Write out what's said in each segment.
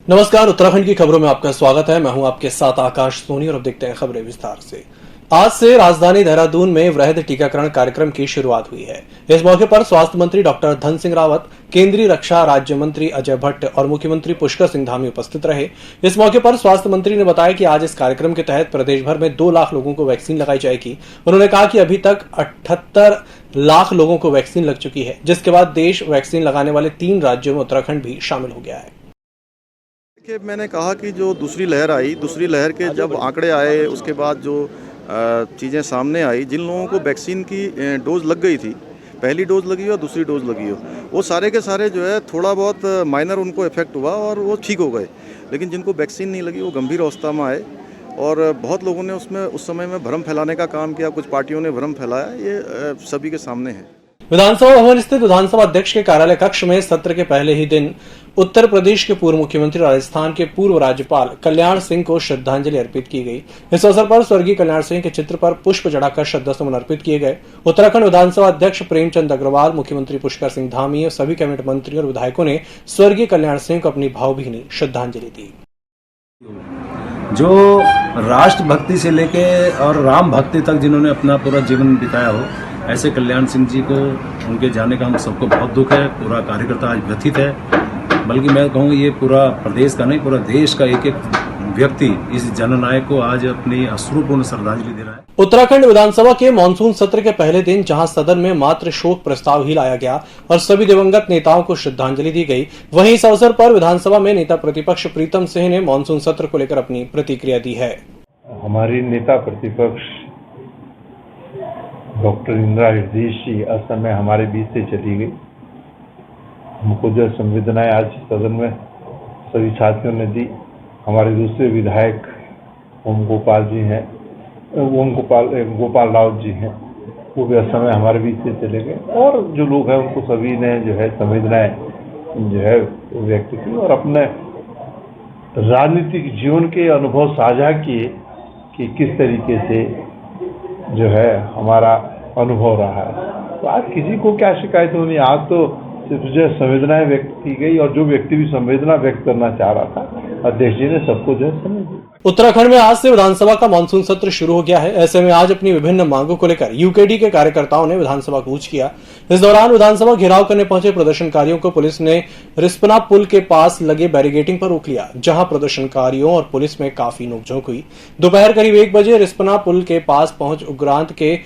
नमस्कार, उत्तराखंड की खबरों में आपका स्वागत है। मैं हूं आपके साथ आकाश सोनी और अब देखते हैं खबरें विस्तार से। आज से राजधानी देहरादून में वृहद टीकाकरण कार्यक्रम की शुरुआत हुई है। इस मौके पर स्वास्थ्य मंत्री डॉक्टर धन सिंह रावत, केंद्रीय रक्षा राज्य मंत्री अजय भट्ट और मुख्यमंत्री पुष्कर सिंह धामी उपस्थित रहे। इस मौके पर स्वास्थ्य मंत्री ने बताया कि आज इस कार्यक्रम के तहत प्रदेश भर में 2 लाख लोगों को वैक्सीन लगाई जाएगी। उन्होंने कहा कि अभी तक 78 लाख लोगों को वैक्सीन लग चुकी है, जिसके बाद देश वैक्सीन लगाने वाले 3 राज्यों में उत्तराखंड भी शामिल हो गया है। मैंने कहा कि जो दूसरी लहर आई, दूसरी लहर के जब आंकड़े आए, उसके बाद जो चीज़ें सामने आई, जिन लोगों को वैक्सीन की डोज लग गई थी, पहली डोज लगी हो दूसरी डोज लगी हो, वो सारे के सारे जो है थोड़ा बहुत माइनर उनको इफेक्ट हुआ और वो ठीक हो गए। लेकिन जिनको वैक्सीन नहीं लगी वो गंभीर अवस्था में आए और बहुत लोगों ने उसमें उस समय में भ्रम फैलाने का काम किया, कुछ पार्टियों ने भ्रम फैलाया, ये सभी के सामने है। विधानसभा भवन स्थित विधानसभा अध्यक्ष के कार्यालय कक्ष में सत्र के पहले ही दिन उत्तर प्रदेश के पूर्व मुख्यमंत्री, राजस्थान के पूर्व राज्यपाल कल्याण सिंह को श्रद्धांजलि अर्पित की गई। इस अवसर पर स्वर्गीय कल्याण सिंह के चित्र पर पुष्प चढ़ाकर श्रद्धासुमन अर्पित किए गए। उत्तराखंड विधानसभा अध्यक्ष प्रेमचंद अग्रवाल, मुख्यमंत्री पुष्कर सिंह धामी और सभी कैबिनेट मंत्री और विधायकों ने स्वर्गीय कल्याण सिंह को अपनी भावभीनी श्रद्धांजलि दी। जो राष्ट्र भक्ति से लेके और राम भक्ति तक जिन्होंने अपना पूरा जीवन बिताया हो, ऐसे कल्याण सिंह जी को उनके जाने का हम सबको बहुत दुख है। पूरा कार्यकर्ता आज व्यथित है, बल्कि मैं कहूँ ये पूरा प्रदेश का नहीं, पूरा देश का एक एक व्यक्ति इस जननायक को आज अपनी अश्रुपूर्ण श्रद्धांजलि दे रहा है। उत्तराखंड विधानसभा के मानसून सत्र के पहले दिन जहां सदन में मात्र शोक प्रस्ताव ही लाया गया और सभी दिवंगत नेताओं को श्रद्धांजलि दी गई, वहीं इस अवसर पर विधानसभा में नेता प्रतिपक्ष प्रीतम सिंह ने मानसून सत्र को लेकर अपनी प्रतिक्रिया दी है। हमारी नेता प्रतिपक्ष डॉक्टर इंदिरा हृदयेश जी असमय हमारे बीच से चली गई। हमको जो संवेदनाएं आज सदन में सभी साथियों ने दी। हमारे दूसरे विधायक ओम गोपाल जी हैं, गोपाल राव जी हैं, वो भी असमय हमारे बीच से चले गए। और जो लोग हैं उनको सभी ने जो है संवेदनाएं जो है व्यक्त की और अपने राजनीतिक जीवन के अनुभव साझा किए कि किस तरीके से जो है हमारा अनुभव रहा है। तो आज किसी को क्या शिकायत होनी, आज तो सिर्फ जो संवेदनाएं व्यक्त की गई और जो व्यक्ति भी संवेदना व्यक्त करना चाह रहा था, अध्यक्ष जी ने सबको जो है समझ दिया। उत्तराखंड में आज से विधानसभा का मानसून सत्र शुरू हो गया है। ऐसे में आज अपनी विभिन्न मांगों को लेकर यूकेडी के कार्यकर्ताओं ने विधानसभा कूच किया। इस दौरान विधानसभा घेराव करने पहुंचे प्रदर्शनकारियों को पुलिस ने रिस्पना पुल के पास लगे बैरिकेडिंग पर रोक लिया, जहां प्रदर्शनकारियों और पुलिस में काफी नोकझोंक हुई। दोपहर करीब 1 बजे रिस्पना पुल के पास पहुंच उग्रांत के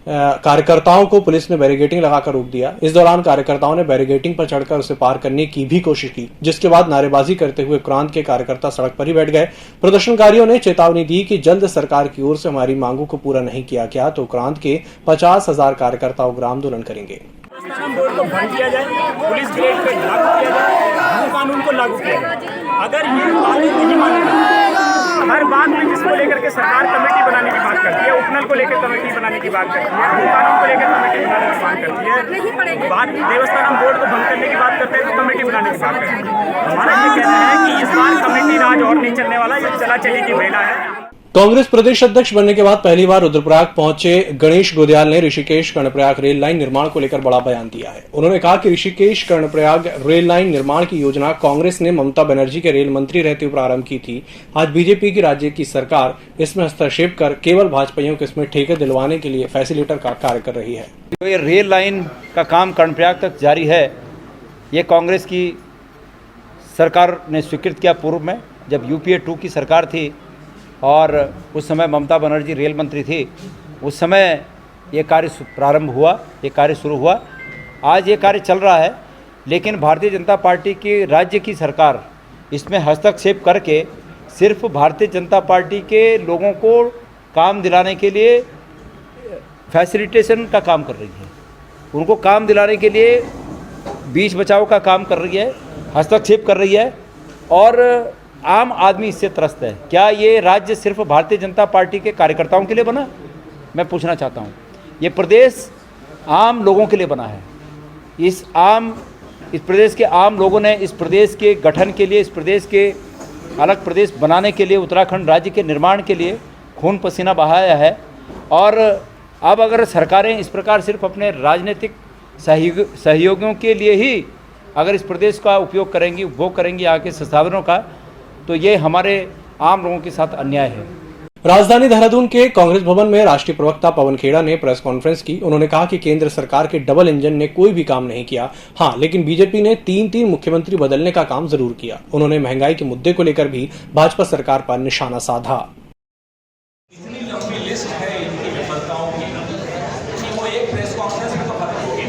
कार्यकर्ताओं को पुलिस ने बैरिकेडिंग लगाकर रोक दिया। इस दौरान कार्यकर्ताओं ने बैरिकेडिंग पर चढ़कर उसे पार करने की भी कोशिश की, जिसके बाद नारेबाजी करते हुए उग्रांत के कार्यकर्ता सड़क पर ही बैठ गए। प्रदर्शनकारियों ने चेतावनी दी कि जल्द सरकार की ओर से हमारी मांगों को पूरा नहीं किया गया तो उग्रांत के 50,000 कार्यकर्ता उग्र आंदोलन करेंगे। बोर्ड को बंद किया जाए, पुलिस ग्रेड पे लागू किया जाए, कानून को लागू किया जाए। अगर ये बातें नहीं मानेंगे, हर बात में जिसको लेकर के सरकार कमेटी बनाने की बात करती है, उपनल को लेकर कमेटी बनाने की बात करती है, कानून को लेकर कमेटी बनाने की बात करती है, बात देवस्थानम बोर्ड को भंग करने की बात करते हैं तो कमेटी बनाने की बात करते हैं। हमारा ये कहना है कि इस बार कमेटी राज और नहीं चलने वाला, ये चला चलेगी महिला है। कांग्रेस प्रदेश अध्यक्ष बनने के बाद पहली बार रुद्रप्रयाग पहुंचे गणेश गोदयाल ने ऋषिकेश कर्णप्रयाग रेल लाइन निर्माण को लेकर बड़ा बयान दिया है। उन्होंने कहा कि ऋषिकेश कर्णप्रयाग रेल लाइन निर्माण की योजना कांग्रेस ने ममता बनर्जी के रेल मंत्री रहते हुए प्रारंभ की थी। आज बीजेपी की राज्य की सरकार इसमें हस्तक्षेप कर केवल भाजपाइयों को इसमें ठेके दिलवाने के लिए फैसिलिटेटर का कार्य कर रही है। ये रेल लाइन का काम कर्णप्रयाग तक जारी है, ये कांग्रेस की सरकार ने स्वीकृत किया। पूर्व में जब यूपीए 2 की सरकार थी और उस समय ममता बनर्जी रेल मंत्री थी, उस समय ये कार्य प्रारंभ हुआ, ये कार्य शुरू हुआ। आज ये कार्य चल रहा है, लेकिन भारतीय जनता पार्टी की राज्य की सरकार इसमें हस्तक्षेप करके सिर्फ भारतीय जनता पार्टी के लोगों को काम दिलाने के लिए फैसिलिटेशन का काम कर रही है, उनको काम दिलाने के लिए बीच बचाव का काम कर रही है, हस्तक्षेप कर रही है और आम आदमी इससे त्रस्त है। क्या ये राज्य सिर्फ भारतीय जनता पार्टी के कार्यकर्ताओं के लिए बना? मैं पूछना चाहता हूँ। ये प्रदेश आम लोगों के लिए बना है। इस प्रदेश के आम लोगों ने इस प्रदेश के गठन के लिए, इस प्रदेश के अलग प्रदेश बनाने के लिए, उत्तराखंड राज्य के निर्माण के लिए खून पसीना बहाया है। और अब अगर सरकारें इस प्रकार सिर्फ अपने राजनीतिक सहयोगियों के लिए ही अगर इस प्रदेश का उपयोग करेंगी, उपभोग करेंगी यहाँ के संसाधनों का, तो ये हमारे आम लोगों के साथ अन्याय है। राजधानी देहरादून के कांग्रेस भवन में राष्ट्रीय प्रवक्ता पवन खेड़ा ने प्रेस कॉन्फ्रेंस की। उन्होंने कहा कि केंद्र सरकार के डबल इंजन ने कोई भी काम नहीं किया। हाँ, लेकिन बीजेपी ने 3-3 मुख्यमंत्री बदलने का काम जरूर किया। उन्होंने महंगाई के मुद्दे को लेकर भी भाजपा सरकार पर निशाना साधा। इतनी लंबी लिस्ट है इनकी विफलताओं की कि वो एक प्रेस कॉन्फ्रेंस में तो खत्म होगी।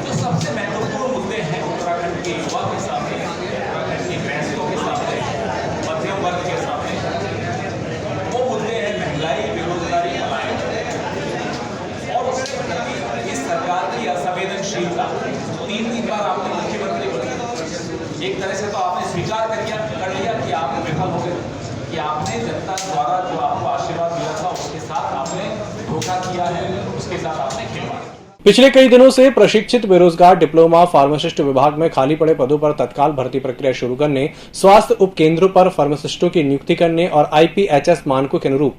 जो सबसे महत्वपूर्ण मुद्दे हैं उत्तराखंड के युवा के सामने, उत्तराखंड की भैंसों के सामने, मध्यम वर्ग के सामने, वो मुद्दे हैं महंगाई, बेरोजगारी, पलायन और उसके प्रति इस सरकार की असंवेदनशीलता। 3 बार आपने मुख्यमंत्री बने, एक तरह से तो आपने स्वीकार कर लिया कि आप विफल हो गए, कि आपने जनता द्वारा जो आपको आशीर्वाद दिया था उसके साथ आपने धोखा किया है, उसके साथ आपने खिलवाड़। पिछले कई दिनों से प्रशिक्षित बेरोजगार डिप्लोमा फार्मासिस्ट विभाग में खाली पड़े पदों पर तत्काल भर्ती प्रक्रिया शुरू करने, स्वास्थ्य उप केंद्रों पर फार्मासिस्टों की नियुक्ति करने और IPHS मानकों के अनुरूप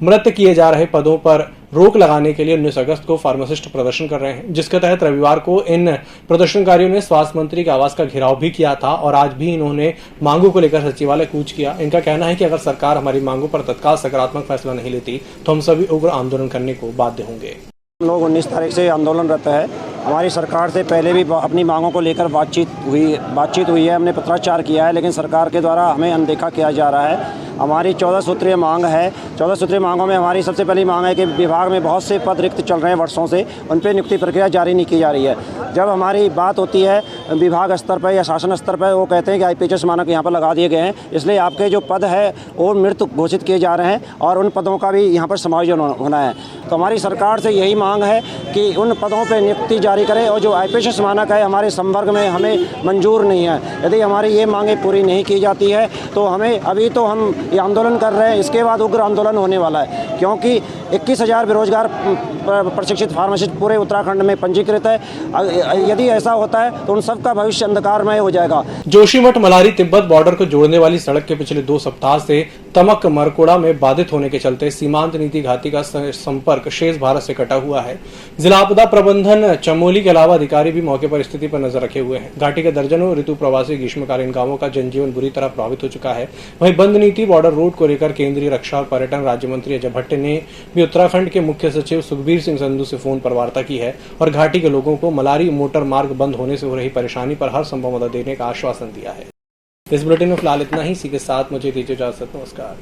मृत किए जा रहे पदों पर रोक लगाने के लिए 19 अगस्त को फार्मासिस्ट प्रदर्शन कर रहे हैं, जिसके तहत रविवार को इन प्रदर्शनकारियों ने स्वास्थ्य मंत्री के आवास का घेराव भी किया था और आज भी इन्होंने मांगों को लेकर सचिवालय कूच किया। इनका कहना है कि अगर सरकार हमारी मांगों पर तत्काल सकारात्मक फैसला नहीं लेती तो हम सभी उग्र आंदोलन करने को बाध्य होंगे। हम लोग 19 तारीख से आंदोलनरत है। हमारी सरकार से पहले भी अपनी मांगों को लेकर बातचीत हुई है, हमने पत्राचार किया है, लेकिन सरकार के द्वारा हमें अनदेखा किया जा रहा है। हमारी 14 सूत्रीय मांग है। 14 सूत्रीय मांगों में हमारी सबसे पहली मांग है कि विभाग में बहुत से पद रिक्त चल रहे हैं वर्षों से, उन पर नियुक्ति प्रक्रिया जारी नहीं की जा रही है। जब हमारी बात होती है विभाग स्तर पर या शासन स्तर पर, वो कहते हैं कि IPHS मानक यहाँ पर लगा दिए गए हैं, इसलिए आपके जो पद है वो मृत घोषित किए जा रहे हैं और उन पदों का भी यहाँ पर समायोजन होना है। तो हमारी सरकार से यही मांग है कि उन पदों पर नियुक्ति जारी करें और जो IPHS मानक है हमारे संवर्ग में हमें मंजूर नहीं है। यदि हमारी ये मांगें पूरी नहीं की जाती है तो हमें, अभी तो हम ये आंदोलन कर रहे हैं, इसके बाद उग्र आंदोलन होने वाला है, क्योंकि 21,000 बेरोजगार प्रशिक्षित फार्मासिस्ट पूरे उत्तराखंड में पंजीकृत है। यदि ऐसा होता है तो उन सबका भविष्य अंधकारमय हो जाएगा। जोशीमठ मलारी तिब्बत बॉर्डर को जोड़ने वाली सड़क के पिछले 2 सप्ताह से तमक मरकोड़ा में बाधित होने के चलते सीमांत नीति घाटी का संपर्क शेष भारत से कटा हुआ है। जिला आपदा प्रबंधन चमोली के अलावा अधिकारी भी मौके पर स्थिति पर नजर रखे हुए हैं। घाटी के दर्जनों ऋतु प्रवासी ग्रीष्मकालीन गांवों का जनजीवन बुरी तरह प्रभावित हो चुका है। वहीं बंद नीति बॉर्डर रोड को लेकर केंद्रीय रक्षा और पर्यटन राज्य मंत्री अजय भट्ट ने भी उत्तराखंड के मुख्य सचिव सुखबीर सिंह संधू से फोन पर वार्ता की है और घाटी के लोगों को मलारी मोटर मार्ग बंद होने से हो रही परेशानी पर हर संभव मदद देने का आश्वासन दिया है। इस बुलेटिन में फिलहाल इतना ही। इसी के साथ मुझे दीजिए इजाजत। नमस्कार।